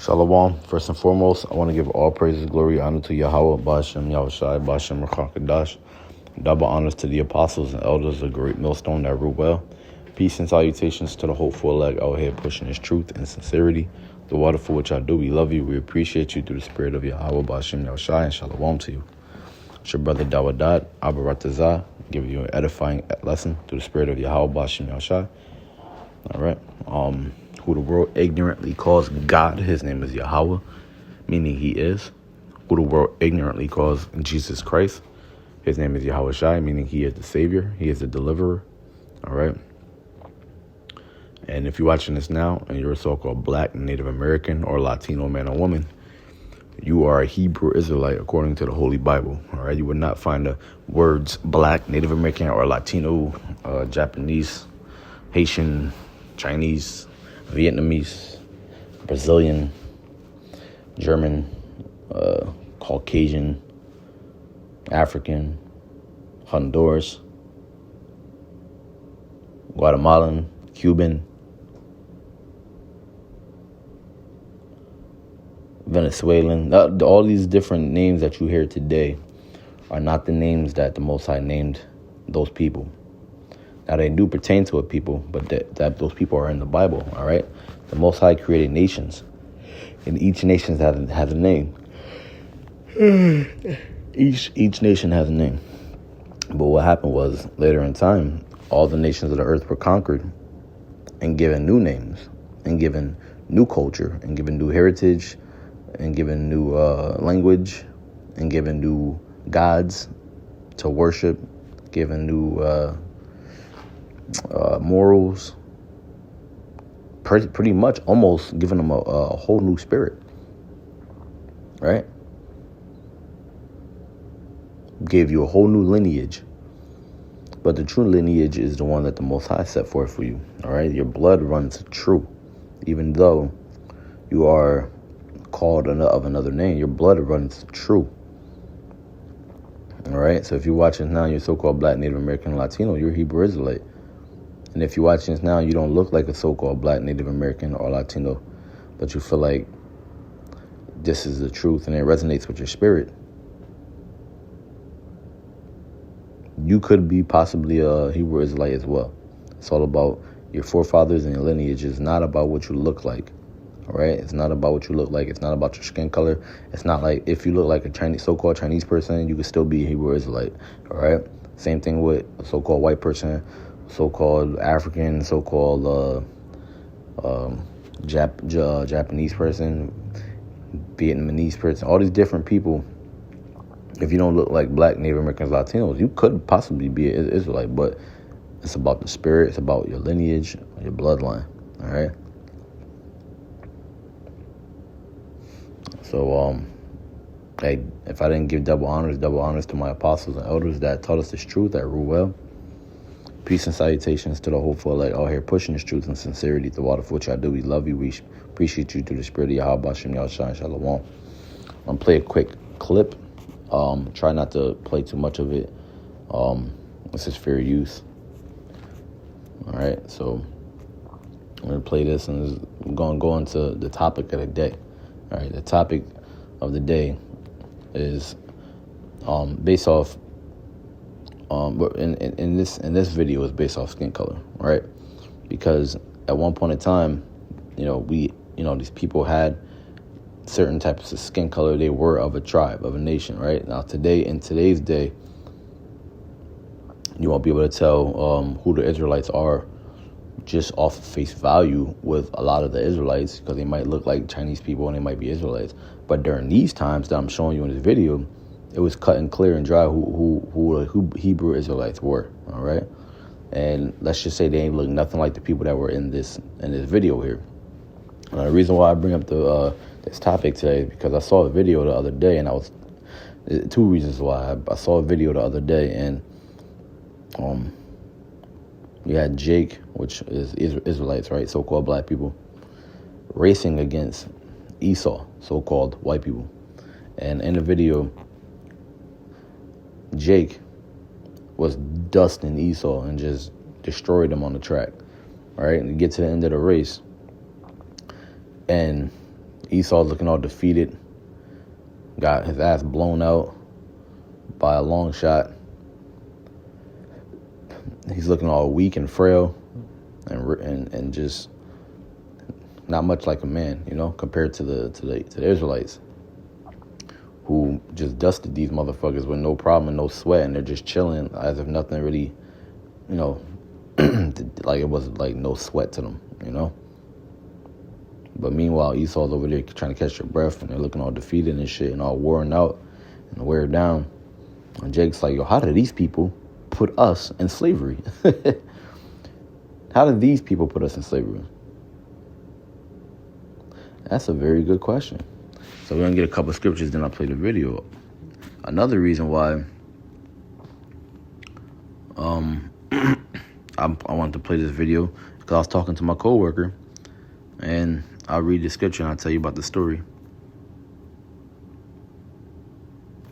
Shalom. First and foremost, I want to give all praises, glory, honor to Yahweh, Bashem, Yahushai, Bashem, Rakakadash. Double honors to the apostles and elders, a great millstone that rule well. Peace and salutations to the hopeful elect out here pushing his truth and sincerity. The water for which I do, we love you. We appreciate you through the spirit of Yahweh, Bashem, Yahushai, and Shalom to you. It's your brother Dawadat, Abaratazah, giving you an edifying lesson through the spirit of Yahweh, Bashem, Yahushai. All right. Who the world ignorantly calls God, his name is Yahweh, meaning he is. Who the world ignorantly calls Jesus Christ, his name is Yahweh Shai, meaning he is the Savior, he is the deliverer. All right. And if you're watching this now and you're a so-called Black, Native American, or Latino man or woman, you are a Hebrew Israelite according to the Holy Bible. All right. You would not find the words Black, Native American, or Latino, Japanese, Haitian, Chinese, Vietnamese, Brazilian, German, Caucasian, African, Honduras, Guatemalan, Cuban, Venezuelan. All these different names that you hear today are not the names that the Most High named those people. Now, they do pertain to a people, but that those people are in the Bible, all right? The Most High created nations, and each nation has a name. Each nation has a name. But what happened was, later in time, all the nations of the earth were conquered and given new names, and given new culture, and given new heritage, and given new language, and given new gods to worship, given new morals, pretty much almost giving them a whole new spirit, right? Gave you a whole new lineage. But the true lineage is the one that the Most High set forth for you, all right? Your blood runs true. Even though you are called of another name, your blood runs true. All right? So if you're watching now, you're so-called Black, Native American, Latino, you're Hebrew Israelite. And if you're watching this now, you don't look like a so-called Black, Native American, or Latino, but you feel like this is the truth and it resonates with your spirit, you could be possibly a Hebrew Israelite as well. It's all about your forefathers and your lineage. It's not about what you look like, all right? It's not about what you look like. It's not about your skin color. It's not like if you look like a Chinese, so-called Chinese person, you could still be a Hebrew Israelite, all right? Same thing with a so-called white person, so-called African, so-called Japanese person, Vietnamese person, all these different people. If you don't look like Black, Native Americans, Latinos, you could possibly be an Israelite, but it's about the spirit, it's about your lineage, your bloodline, all right? So, hey, if I didn't give double honors to my apostles and elders that taught us this truth, that rule well. Peace and salutations to the hopeful elect out here pushing this truth and sincerity, the water for which I do. We love you. We appreciate you through the spirit of Yahweh, Bashem, Yahushai, and Shalom. I'm going to play a quick clip. Try not to play too much of it. This is fair use. All right, so I'm going to play this, and we're going to go into the topic of the day. All right, the topic of the day is based off. In this video is based off skin color, right? Because at one point in time, these people had certain types of skin color. They were of a tribe, of a nation, right? Now in today's day, you won't be able to tell who the Israelites are just off of face value with a lot of the Israelites, because they might look like Chinese people and they might be Israelites. But during these times that I'm showing you in this video, it was cut and clear and dry who Hebrew Israelites were, all right? And let's just say they ain't look nothing like the people that were in this video here. The reason why I bring up this topic today is because I saw a video the other day, and two reasons why. I saw a video the other day, and you had Jake, which is Israelites, right, so-called Black people, racing against Esau, so-called white people. And in the video, Jake was dusting Esau and just destroyed him on the track, right? And you get to the end of the race, and Esau's looking all defeated, got his ass blown out by a long shot. He's looking all weak and frail, and just not much like a man, compared to the Israelites, who just dusted these motherfuckers with no problem and no sweat, and they're just chilling as if nothing really, like it was like no sweat to them, But meanwhile, Esau's over there trying to catch their breath, and they're looking all defeated and shit, and all worn out and wear down. And Jake's like, yo, how did these people put us in slavery? How did these people put us in slavery? That's a very good question. So we're going to get a couple of scriptures, then I'll play the video. Another reason why I wanted to play this video, because I was talking to my coworker, and I'll read the scripture and I'll tell you about the story.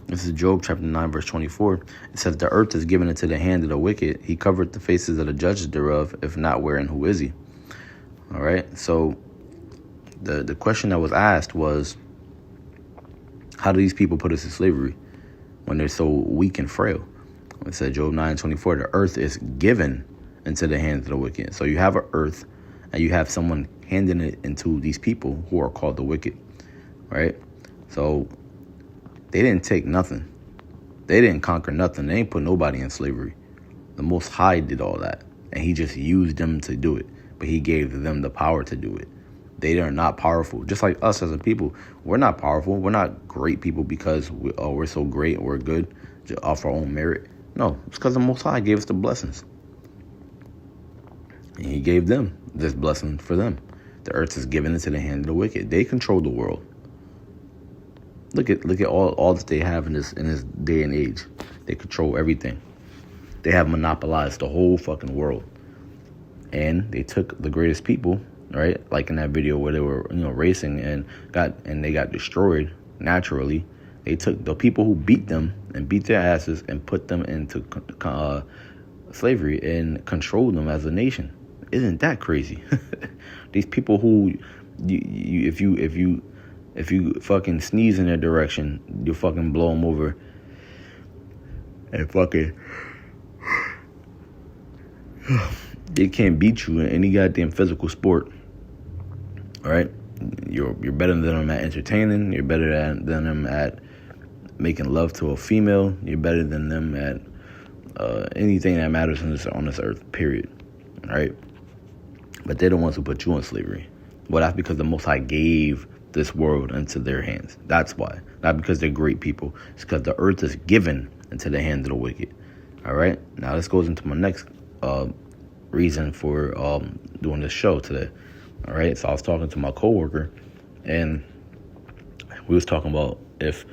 This is Job chapter 9, verse 24. It says, the earth is given into the hand of the wicked. He covered the faces of the judges thereof. If not, wherein who is he? All right. So the question that was asked was, how do these people put us in slavery when they're so weak and frail? It said, Job 9:24, the earth is given into the hands of the wicked. So you have an earth, and you have someone handing it into these people who are called the wicked, right? So they didn't take nothing. They didn't conquer nothing. They ain't put nobody in slavery. The Most High did all that, and he just used them to do it, but he gave them the power to do it. They are not powerful. Just like us as a people, we're not powerful. We're not great people because we're so great and we're good just off our own merit. No, it's because the Most High gave us the blessings. And he gave them this blessing for them. The earth is given into the hand of the wicked. They control the world. Look at all that they have in this day and age. They control everything. They have monopolized the whole fucking world. And they took the greatest people, right? Like in that video where they were, racing and they got destroyed naturally. They took the people who beat them and beat their asses and put them into slavery and controlled them as a nation. Isn't that crazy? These people who, if you fucking sneeze in their direction, you fucking blow them over and fucking they can't beat you in any goddamn physical sport. All right, you're better than them at entertaining. You're better than them at making love to a female. You're better than them at anything that matters on this earth. Period. All right, but they're the ones who put you in slavery. Well, that's because the Most High gave this world into their hands. That's why. Not because they're great people. It's because the earth is given into the hands of the wicked. All right. Now this goes into my next reason for doing this show today. All right. So I was talking to my coworker, and we was talking about if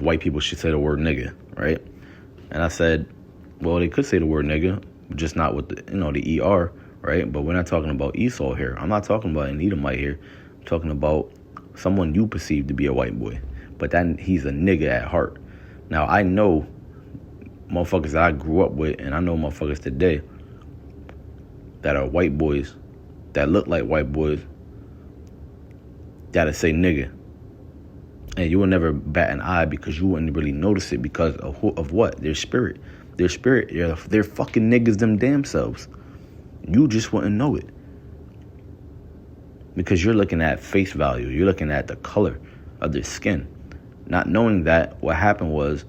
white people should say the word nigga, right? And I said, well, they could say the word nigga, just not with the ER, right? But we're not talking about Esau here. I'm not talking about an Edomite here. I'm talking about someone you perceive to be a white boy, but that he's a nigga at heart. Now, I know motherfuckers that I grew up with, and I know motherfuckers today that are white boys, that look like white boys, that'll say nigga. And you will never bat an eye because you wouldn't really notice it because of what? Their spirit. Their spirit. They're fucking niggas them damn selves. You just wouldn't know it. Because you're looking at face value. You're looking at the color of their skin. Not knowing that what happened was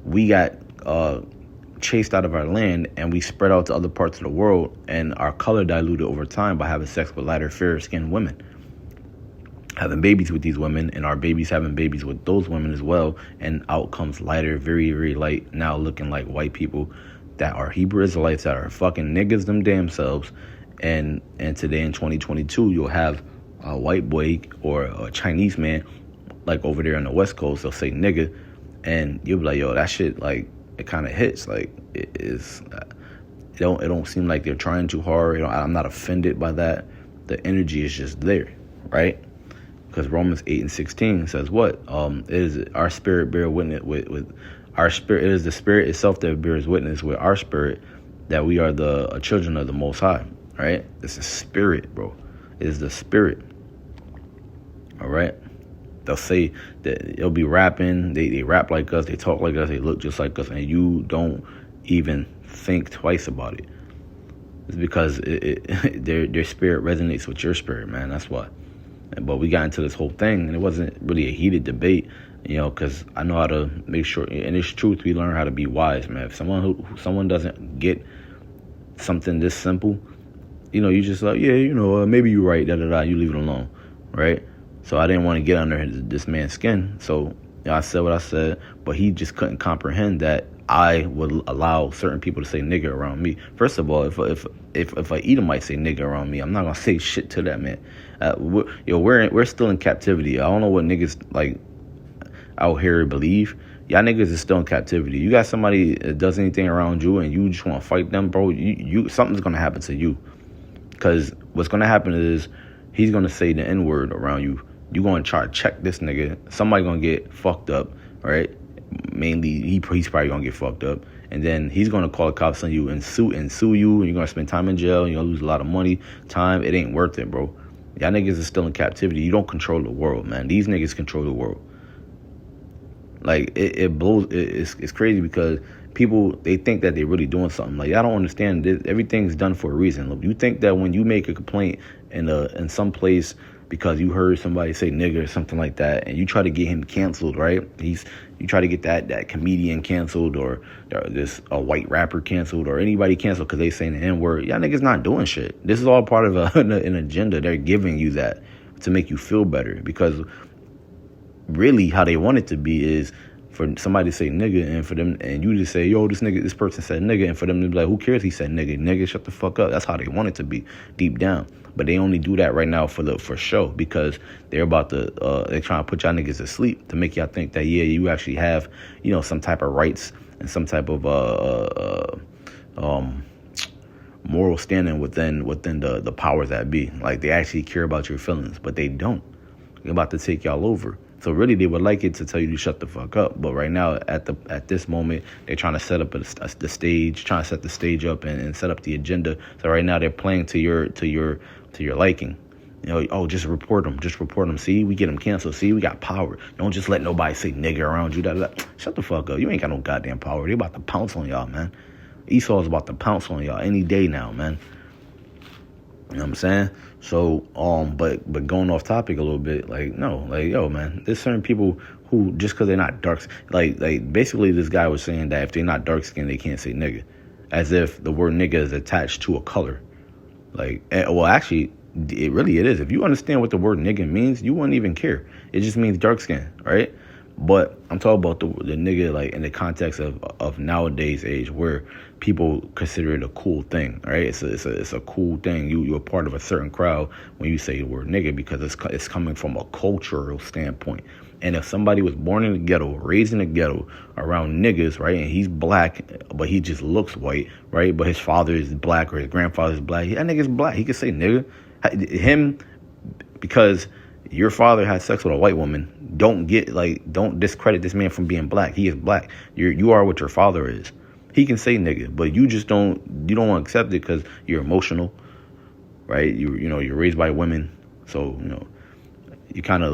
we got chased out of our land and we spread out to other parts of the world, and our color diluted over time by having sex with lighter, fairer skinned women. Having babies with these women, and our babies having babies with those women as well. And out comes lighter, very, very light, now looking like white people that are Hebrew Israelites that are fucking niggas them damn selves. And today in 2022, you'll have a white boy or a Chinese man, like over there on the West Coast, they'll say nigga, and you'll be like, yo, that shit, like, it kind of hits. Like, it is, it don't seem like they're trying too hard. I'm not offended by that. The energy is just there, right? Because Romans 8:16 says what? It is our spirit bear witness with our spirit. It is the spirit itself that bears witness with our spirit that we are the children of the Most High. Right? It's a spirit, bro. It is the spirit. All right. They'll say that they'll be rapping. They rap like us. They talk like us. They look just like us. And you don't even think twice about it. It's because their spirit resonates with your spirit, man. That's why. But we got into this whole thing, and it wasn't really a heated debate, because I know how to make sure. And it's truth. We learn how to be wise, man. If someone doesn't get something this simple, you just like, yeah, maybe you're right. Da da da. You leave it alone, right? So I didn't want to get under this man's skin. So I said what I said, but he just couldn't comprehend that I would allow certain people to say nigga around me. First of all, if a Edomite say nigga around me, I'm not gonna say shit to that man. We're still in captivity. I don't know what niggas like out here believe. Y'all niggas is still in captivity. You got somebody that does anything around you and you just want to fight them, bro. You something's gonna happen to you. Because what's gonna happen is he's gonna say the N-word around you. You gonna try to check this nigga. Somebody gonna get fucked up, right? Mainly, he's probably gonna get fucked up, and then he's gonna call the cops on you and sue you, and you're gonna spend time in jail. And you're gonna lose a lot of money, time. It ain't worth it, bro. Y'all niggas is still in captivity. You don't control the world, man. These niggas control the world. Like it blows. It's crazy because people, they think that they're really doing something. Like, I don't understand. Everything's done for a reason. Look, you think that when you make a complaint in some place because you heard somebody say nigga or something like that, and you try to get him canceled, right? You try to get that comedian canceled, or a white rapper canceled, or anybody canceled because they saying the N-word. Y'all niggas not doing shit. This is all part of an agenda. They're giving you that to make you feel better, because really how they want it to be is for somebody to say nigga, and for them, and you just say, yo, this person said nigga, and for them to be like, who cares he said nigga, shut the fuck up. That's how they want it to be deep down. But they only do that right now for show, because they're about to they're trying to put y'all niggas to sleep to make y'all think that, yeah, you actually have, some type of rights and some type of moral standing within the powers that be. Like, they actually care about your feelings, but they don't. They're about to take y'all over. So really, they would like it to tell you to shut the fuck up. But right now, at this moment, they're trying to set up the stage, trying to set the stage up and set up the agenda. So right now, they're playing to your liking. Oh, just report them. See, we get them canceled. See, we got power. Don't just let nobody say nigga around you. Shut the fuck up. You ain't got no goddamn power. They about to pounce on y'all, man. Esau's about to pounce on y'all any day now, man. You know what I'm saying? So, but going off topic a little bit, yo, man, there's certain people who, just because they're not dark, like basically this guy was saying that if they're not dark skinned, they can't say nigga, as if the word nigga is attached to a color. Well, actually, it is. If you understand what the word nigga means, you wouldn't even care. It just means dark skin, right? But I'm talking about the nigga, like, in the context of nowadays age, where people consider it a cool thing, right? It's a cool thing. You're a part of a certain crowd when you say the word nigga, because it's coming from a cultural standpoint. And if somebody was born in the ghetto, raised in the ghetto, around niggas, right, and he's black, but he just looks white, right, but his father is black or his grandfather is black, that nigga's black. He can say nigga. Him, because your father had sex with a white woman, don't discredit this man from being black. He is black. You are what your father is. He can say nigga, but you just don't want to accept it because you're emotional, right? You're raised by women, so you kind of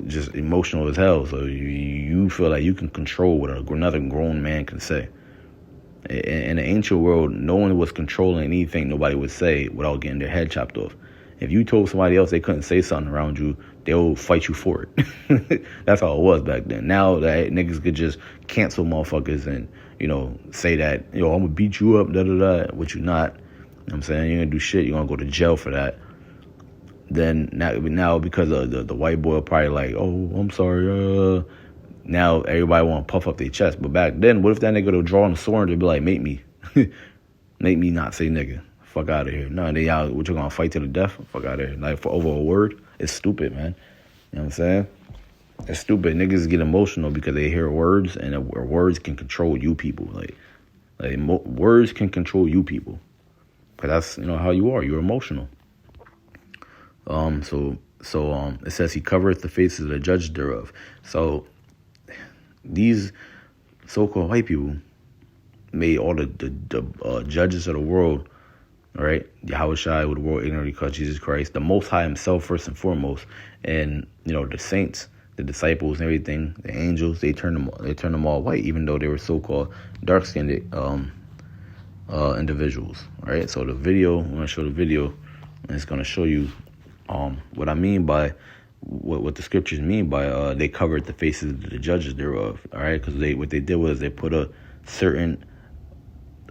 just emotional as hell. So you feel like you can control what another grown man can say. In the ancient world, no one was controlling anything nobody would say without getting their head chopped off. If you told somebody else they couldn't say something around you, they'll fight you for it. That's how it was back then. Now that niggas could just cancel motherfuckers and, say that, I'm going to beat you up, da-da-da, which you're not. You know what I'm saying? You're going to do shit. You're going to go to jail for that. Then now because of the white boy probably like, oh, I'm sorry. Now everybody want to puff up their chest. But back then, what if that nigga would draw on the sword and be like, make me not say nigga. Fuck out of here. No, they out. What, you gonna fight to the death? Fuck out of here. Like, for over a word? It's stupid, man. You know what I'm saying? It's stupid. Niggas get emotional because they hear words, and words can control you people. Words can control you people. Because that's, how you are. You're emotional. So it says he covereth the faces of the judge thereof. So these so-called white people made all the judges of the world All right, Yahweh Shai with the world ignorantly called Jesus Christ, the Most High Himself first and foremost, and the saints, the disciples, and everything, the angels, they turned them all white, even though they were so-called dark-skinned individuals. All right, so the video, I'm gonna show the video, and it's gonna show you what I mean by what the scriptures mean by they covered the faces of the judges thereof. All right, because what they did was they put a certain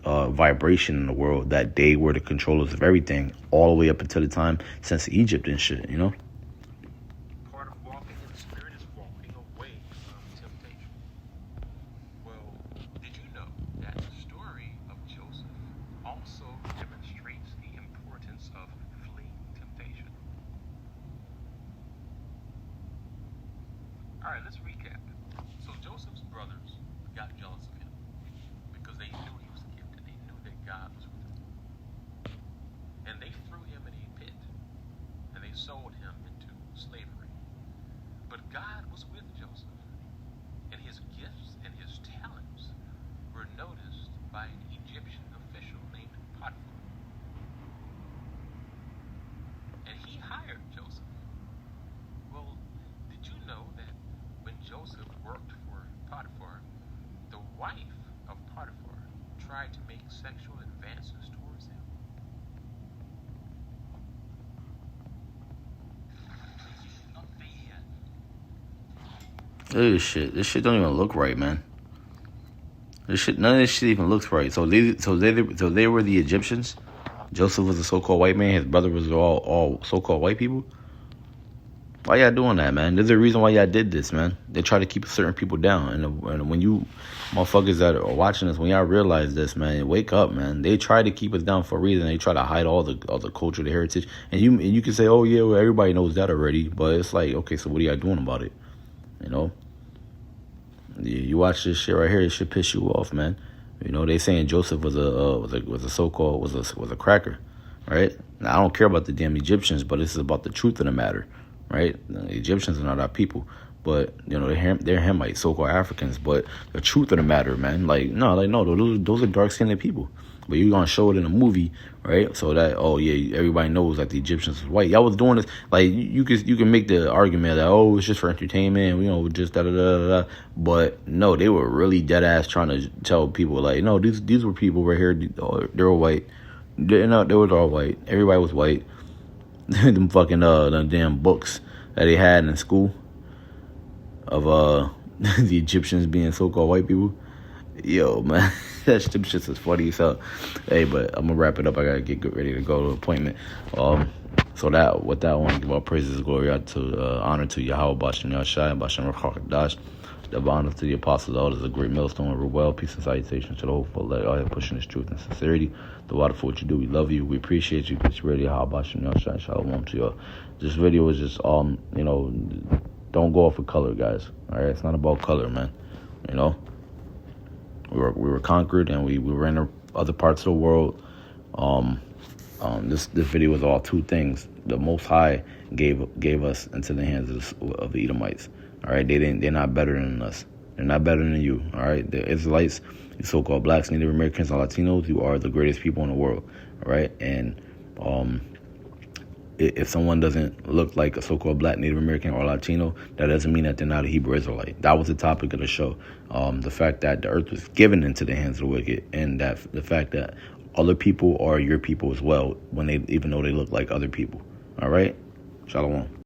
vibration in the world that they were the controllers of everything all the way up until the time since Egypt and shit, Part of walking in the Spirit is walking away from temptation. Well, did you know that the story of Joseph also demonstrates the importance of fleeing temptation? All right, let's recap. So Joseph's brothers got jealous of him because they knew he was gifted. They knew that God was with him. And they threw him in a pit, and they sold him into slavery. But God was with Joseph, and his gifts and his talents were noticed by an Egyptian official named Potiphar. And he hired Joseph. Well, did you know that when Joseph worked for Potiphar, the wife of Potiphar tried to make sexual advances towards him? Look at this shit. This shit don't even look right, man. None of this shit even looks right. So they were the Egyptians. Joseph was a so-called white man. His brother was all so-called white people. Why y'all doing that, man? There's a reason why y'all did this, man. They try to keep certain people down. And when you motherfuckers that are watching this, when y'all realize this, man, wake up, man. They try to keep us down for a reason. They try to hide all the culture, the heritage. And you can say, oh, yeah, well, everybody knows that already. But it's like, okay, so what are y'all doing about it? You watch this shit right here, it should piss you off, man. They saying Joseph was a so-called was a cracker, right? Now, I don't care about the damn Egyptians, but this is about the truth of the matter, right? The Egyptians are not our people, but they're Hamites, so-called Africans. But the truth of the matter, man, no, those are dark-skinned people. But you're gonna show it in a movie, right? So that everybody knows that the Egyptians was white. Y'all was doing this you can make the argument that it's just for entertainment, just da da da da. But no, they were really dead ass trying to tell people no, these were people right here. They were white. They was all white. Everybody was white. Them fucking the damn books that they had in school of the Egyptians being so-called white people. Yo, man, that shit is funny as hell. Hey, but I'm gonna wrap it up. I gotta get ready to go to an appointment. So with that, I want to give all praises and glory out to honor to Yahweh Bashem Yahshai Bashem Rakakadash. The honor to the apostles, elders, a great millstone, and well, peace and salutations to the hopeful. Let all have pushing this truth and sincerity. The water for what you do. We love you. We appreciate you. It's ready. Yahweh Bashem Yahshai Shalom to y'all. This video is just don't go off with color, guys. All right, it's not about color, man. We were conquered, and we were in other parts of the world. This video was all two things. The Most High gave us into the hands of the Edomites. All right, they're not better than us. They're not better than you. All right, the Israelites, the so-called blacks, Native Americans, and Latinos, you are the greatest people in the world. All right, and if someone doesn't look like a so-called black, Native American, or Latino, that doesn't mean that they're not a Hebrew Israelite. That was the topic of the show. The fact that the earth was given into the hands of the wicked, and that the fact that other people are your people as well, even though they look like other people. All right? Shalom.